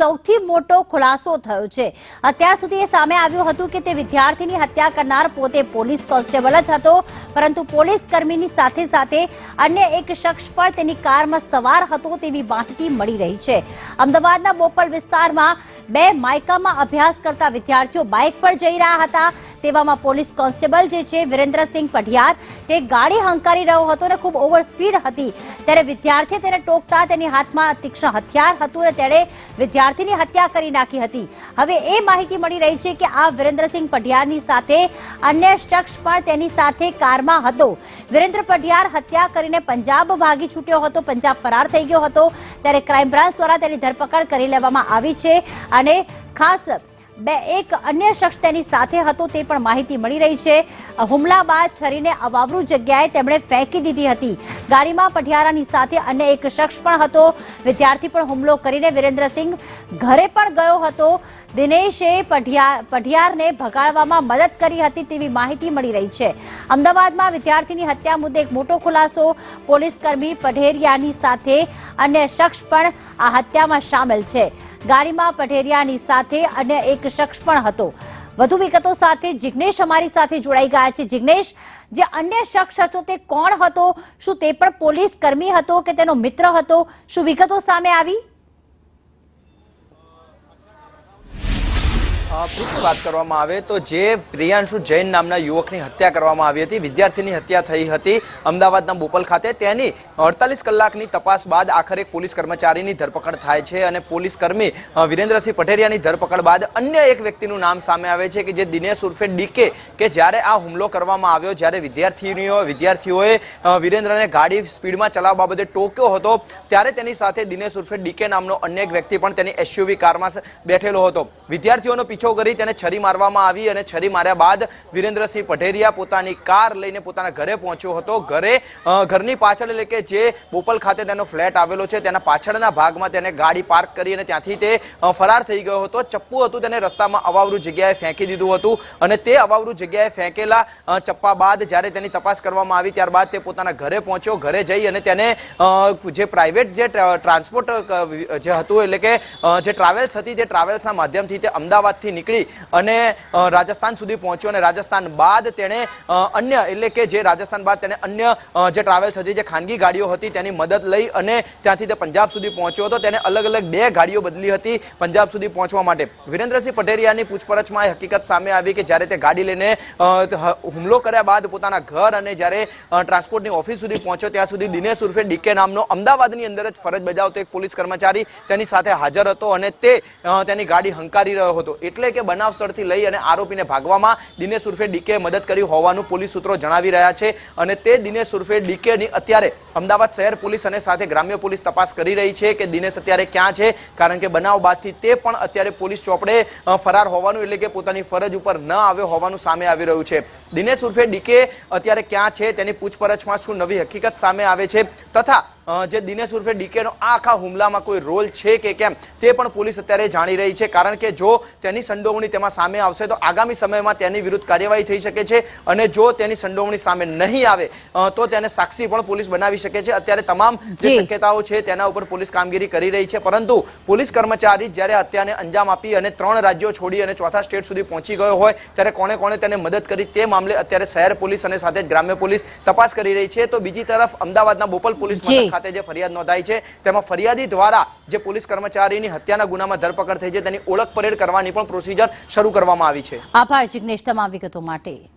સૌથી મોટો ખુલાસો થયો છે। અત્યાર સુધી એ સામે આવ્યું હતું કે તે વિદ્યાર્થીની હત્યા કરનાર પોતે પોલીસ કોન્સ્ટેબલ જ હતો, પરંતુ પોલીસ કર્મીની સાથે સાથે અન્ય એક શખ્સ પણ તેની કારમાં સવાર હતો તેવી માહિતી મળી રહી છે। અમદાવાદના બોપલ વિસ્તારમાં બે માયકામાં અભ્યાસ કરતા વિદ્યાર્થીઓ બાઇક પર જઈ રહ્યા હતા। તેવામાં પોલીસ કોન્સ્ટેબલ જે છે વિરેન્દ્રસિંહ પઢિયાર તે ગાડી હંકારી રહ્યો હતો અને ખૂબ ઓવર સ્પીડ હતી, ત્યારે વિદ્યાર્થીએ તેને ટોકતા તેની હાથમાં તીક્ષ્ણ હથિયાર હતું અને તેણે વિદ્યાર્થીની હત્યા કરી નાખી હતી। હવે એ માહિતી મળી રહી છે કે આ વિરેન્દ્રસિંહ પઢિયારની સાથે અન્ય શખ્સ પણ તેની સાથે કારમાં હતો। વિરેન્દ્ર પઢિયાર હત્યા કરીને પંજાબ ભાગી છૂટ્યો હતો, પંજાબ ફરાર થઈ ગયો હતો, ત્યારે ક્રાઇમ બ્રાન્ચ દ્વારા તેની ધરપકડ કરી લેવામાં આવી છે અને ખાસ એક અન્ય શખ્સ તેની સાથે હતો તે પણ માહિતી મળી રહી છે। હુમલા બાદ છરીને અવાવરૂ જગ્યાએ તેમણે ફેંકી દીધી હતી। ગાડીમાં પઢિયારાની સાથે અન્ય એક શખ્સ પણ હતો। વિદ્યાર્થી પણ હુમલો કરીને વિરેન્દ્રસિંહ ઘરે પણ ગયો હતો। દિનેશે પઢિયારને ભગાડવામાં મદદ કરી હતી તેવી માહિતી મળી રહી છે। અમદાવાદમાં વિદ્યાર્થીની હત્યા મુદ્દે એક મોટો ખુલાસો, પોલીસ કર્મી પઢેરિયાની સાથે અન્ય શખ્સ પણ આ હત્યામાં સામેલ છે। ગાડીમાં પઢેરિયાની સાથે અન્ય એક શખ્સ પણ હતો। વધુ વિગતો સાથે જિગ્નેશ અમારી સાથે જોડાઈ ગયા છે। જિગ્નેશ, જે અન્ય શખ્સ હતો તે કોણ હતો? શું તે પણ પોલીસ કર્મી હતો કે તેનો મિત્ર હતો? શું વિગતો સામે આવી? વાત કરવામાં આવે તો જે પ્રિયાંશુ જૈન નામના યુવકની હત્યા કરવામાં આવી હતી, વિદ્યાર્થીની હત્યા થઈ હતી અમદાવાદના બોપલ ખાતે, તેની 48 કલાકની તપાસ બાદ આખરે એક પોલીસ કર્મચારીની ધરપકડ થાય છે અને પોલીસ કર્મી વિરેન્દ્રસિંહ પઢેરિયાની ધરપકડ બાદ અન્ય એક વ્યક્તિનું નામ સામે આવે છે કે જે દિનેશ ઉર્ફે ડીકે, કે જ્યારે આ હુમલો કરવામાં આવ્યો, જ્યારે વિદ્યાર્થીઓએ વિરેન્દ્રને ગાડી સ્પીડમાં ચલાવવા બાબતે ટોક્યો હતો, ત્યારે તેની સાથે દિનેશ ઉર્ફે ડીકે નામનો અન્ય એક વ્યક્તિ પણ તેની એસયુવી કારમાં બેઠેલો હતો। વિદ્યાર્થીઓનો પીછો કરી તેને છરી મારવામાં આવી અને છરી માર્યા બાદ વિરેન્દ્રસિંહ પઢેરિયા પોતાની કાર લઈને પોતાના ઘરે પહોંચ્યો હતો। ઘરની પાછળ એટલે કે જે બોપલ ખાતે તેનો ફ્લેટ આવેલો છે તેના પાછળના ભાગમાં તેને ગાડી પાર્ક કરી અને ત્યાંથી તે ફરાર થઈ ગયો હતો। ચપ્પુ હતું તેને રસ્તામાં અવાવરૂ જગ્યાએ ફેંકી દીધું હતું અને તે અવાવરૂ જગ્યાએ ફેંકેલા ચપ્પા બાદ જ્યારે તેની તપાસ કરવામાં આવી ત્યારબાદ તે પોતાના ઘરે પહોંચ્યો। ઘરે જઈ અને તેને જે પ્રાઇવેટ જે ટ્રાન્સપોર્ટ જે હતું એટલે કે જે ટ્રાવેલ્સ હતી તે ટ્રાવેલ્સના માધ્યમથી તે અમદાવાદથી નીકળી અને રાજસ્થાન સુધી પહોંચ્યો અને રાજસ્થાન બાદ તેણે અન્ય એટલે કે જે રાજસ્થાન બાદ તેને અન્ય જે ટ્રાવેલ્સ હતી, જે ખાનગી ગાડીઓ હતી તેની મદદ લઈ અને ત્યાંથી તે પંજાબ સુધી પહોંચ્યો હતો। તેને અલગ અલગ 2 ગાડીઓ બદલી હતી પંજાબ સુધી પહોંચવા માટે। વિરેન્દ્રસિંહ પઢેરિયાની પૂછપરછમાં એ હકીકત સામે આવી કે જ્યારે તે ગાડી લઈને હુમલો કર્યા બાદ પોતાના ઘર અને જ્યારે ટ્રાન્સપોર્ટની ઓફિસ સુધી પહોંચ્યો ત્યાં સુધી દિનેશ ઉર્ફે ડીકે નામનો અમદાવાદની અંદર જ ફરજ બજાવતો એક પોલીસ કર્મચારી તેની સાથે હાજર હતો અને તે તેની ગાડી હંકારી રહ્યો હતો। એટલે કે બનાવ સ્થળથી લઈ અને આરોપીને ભાગવામાં દિનેશ ઉર્ફે ડીકે મદદ કરી હોવાનું પોલીસ સૂત્રો જણાવી રહ્યા છે અને તે દિનેશ ઉર્ફે ડીકેની અત્યારે અમદાવાદ શહેર પોલીસ અને સાથે ગ્રામ્ય પોલીસ તપાસ કરી રહી છે કે દિનેશ અત્યારે ક્યાં છે, કારણ કે બનાવ બાદથી તે પણ અત્યારે પોલીસ ચોપડે ફરાર હોવાનું એટલે કે પોતાની ફરજ ઉપર ન આવ્યો હોવાનું સામે આવી રહ્યું છે। દિનેશ ઉર્ફે ડીકે અત્યારે ક્યાં છે, તેની પૂછપરછમાં શું નવી હકીકત સામે આવે છે તથા જે દિનેશ ઉર્ફે ડીકેનો આખા હુમલામાં કોઈ રોલ છે કે કેમ તે પણ પોલીસ અત્યારે જાણી રહી છે, કારણ કે જો તેની સંડોવણી તેમાં સામે આવશે તો આગામી સમયમાં તેની વિરુદ્ધ કાર્યવાહી થઈ શકે છે અને જો તેની સંડોવણી સામે નહીં આવે તો તેને સાક્ષી પણ પોલીસ બનાવી શકે છે। અત્યારે તમામ જે શક્યતાઓ છે તેના ઉપર પોલીસ કામગીરી કરી રહી છે, પરંતુ પોલીસ કર્મચારી જ્યારે હત્યાને અંજામ આપી અને 3 રાજ્યો છોડી અને 4થા સ્ટેટ સુધી પહોંચી ગયો હોય ત્યારે કોણે કોણે તેને મદદ કરી તે મામલે અત્યારે શહેર પોલીસ અને સાથે જ ગ્રામ્ય પોલીસ તપાસ કરી રહી છે। તો બીજી તરફ અમદાવાદના બોપલ પોલીસ ખાતે જે ફરિયાદ નોંધાઈ છે તેમાં ફરિયાદી દ્વારા જે પોલીસ કર્મચારીની હત્યાના ગુનામાં ધરપકડ થઈ છે તેની ઓળખ પરેડ કરવાની પણ પ્રોસિજર શરૂ કરવામાં આવી છે। આભાર જિગ્નેશ તમામ વિગતો માટે।